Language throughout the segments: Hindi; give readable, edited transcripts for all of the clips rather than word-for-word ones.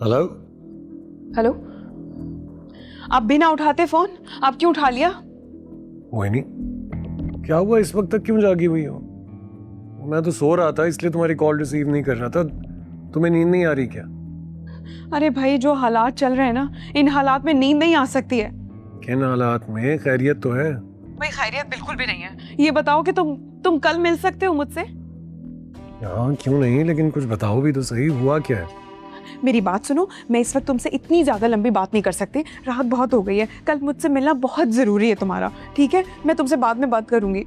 हेलो। हेलो, आप भी ना उठाते फोन, आप क्यों उठा लिया? मोहिनी, क्या हुआ? इस वक्त तक क्यों जागी हुई हो? मैं तो सो रहा था इसलिए तुम्हारी कॉल रिसीव नहीं कर रहा था। तुम्हें नींद नहीं आ रही क्या? अरे भाई, जो हालात चल रहे हैं ना, इन हालात में नींद नहीं आ सकती है। किन हालात में? खैरियत तो है? भाई खैरियत बिल्कुल भी नहीं है। ये बताओ कि तुम कल मिल सकते हो मुझसे? हाँ, क्यों नहीं, लेकिन कुछ बताओ भी तो सही, हुआ क्या है? मेरी बात सुनो, मैं इस वक्त तुमसे इतनी ज्यादा लंबी बात नहीं कर सकती। रात बहुत हो गई है, कल मुझसे मिलना बहुत जरूरी है तुम्हारा, ठीक है? मैं तुमसे बाद में बात करूंगी।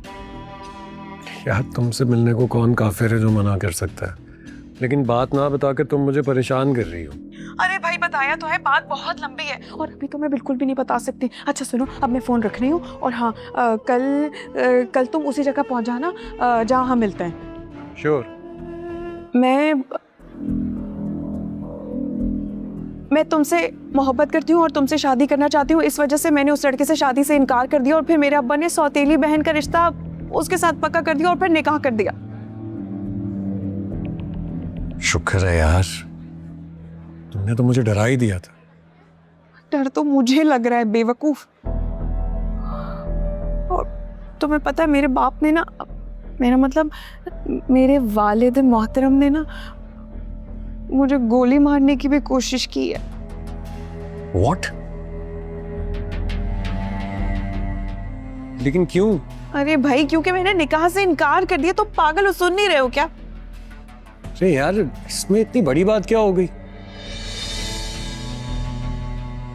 यार, तुमसे मिलने को कौन काफिर है जो मना कर सकता है? लेकिन बात ना बता के तुम मुझे परेशान कर रही हो। अरे भाई, बताया तो है, बात बहुत लंबी है और अभी तो मैं बिल्कुल भी नहीं बता सकती। अच्छा सुनो, अब मैं फ़ोन रख रही हूँ और हाँ, कल तुम उसी जगह पहुँच जाना जहाँ हम मिलते हैं। श्योर। मैं तुमसे मोहब्बत करती हूँ और तुमसे शादी करना चाहती हूँ। इस वजह से मैंने उस लड़के से शादी से इनकार कर दिया और फिर मेरे अब्बा ने सौतेली बहन का रिश्ता उसके साथ पक्का कर दिया और फिर निकाह कर दिया। शुक्र है यार, तुमने तो मुझे डरा ही दिया था। डर तो मुझे लग रहा है, बेवकूफ। और तुम्हें पता है, मेरे बाप ने ना, मेरा मतलब मेरे वालिद मोहतरम ने ना मुझे गोली मारने की भी कोशिश की है। What? लेकिन क्यों? अरे भाई, क्योंकि मैंने निकाह से इनकार कर दिया। तो पागल हो, सुन नहीं रहे हो क्या? अरे यार, इसमें इतनी बड़ी बात क्या हो गई?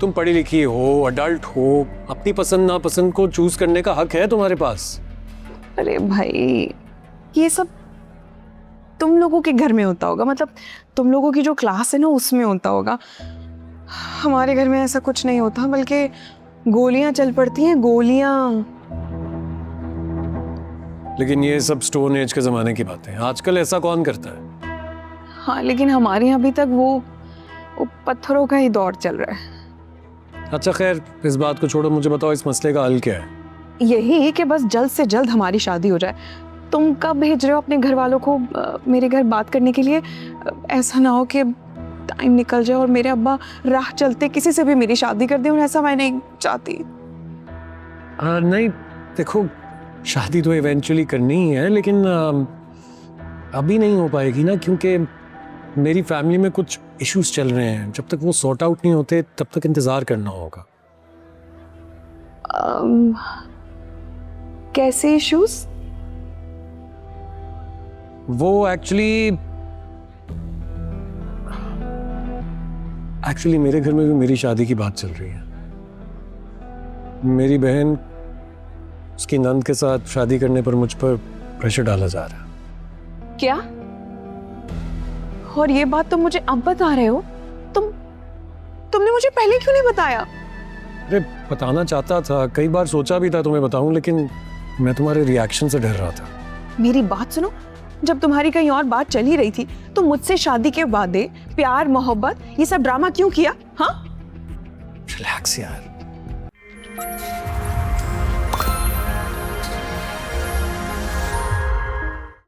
तुम पढ़ी लिखी हो, अडल्ट हो, अपनी पसंद नापसंद को चूज करने का हक है तुम्हारे पास। अरे भाई, ये सब तुम लोगों के घर में होता होगा, मतलब तुम लोगों की जो क्लास है ना, उसमें होता होगा। हमारे घर में ऐसा कुछ नहीं होता, बल्कि गोलियां चल पड़ती हैं, गोलियां। लेकिन ये सब स्टोन एज के जमाने की बातें हैं, आजकल ऐसा कौन करता है? हाँ, लेकिन हमारे यहाँ अभी तक वो पत्थरों का ही दौर चल रहा है। अच्छा खैर, इस बात को छोड़ो, मुझे बताओ इस मसले का हल क्या है? यही कि बस जल्द से जल्द हमारी शादी हो जाए। तुम कब भेज रहे हो अपने घर वालों को मेरे घर बात करने के लिए? ऐसा ना हो कि टाइम निकल जाए और मेरे अब्बा राह चलते किसी से भी मेरी शादी कर दें, और ऐसा मैं नहीं चाहती। नहीं, देखो, शादी तो इवेंचुअली करनी ही है, लेकिन अभी नहीं हो पाएगी ना, क्योंकि मेरी फैमिली में कुछ इश्यूज चल रहे हैं। जब तक वो सॉर्ट आउट नहीं होते तब तक इंतजार करना होगा। कैसे इश्यूज? वो एक्चुअली मेरे घर में भी मेरी शादी की बात चल रही है। मेरी बहन उसकी नंद के साथ शादी करने पर मुझ पर प्रेशर डाला जा रहा है। क्या? और ये बात तुम मुझे अब बता रहे हो? तुमने मुझे पहले क्यों नहीं बताया? अरे, बताना चाहता था, कई बार सोचा भी था तुम्हें बताऊं, लेकिन मैं तुम्हारे रिएक्शन से डर रहा था। मेरी बात सुनो, जब तुम्हारी कहीं और बात चल ही रही थी तो मुझसे शादी के वादे, प्यार, मोहब्बत, ये सब ड्रामा क्यों किया? हाँ, रिलैक्स यार।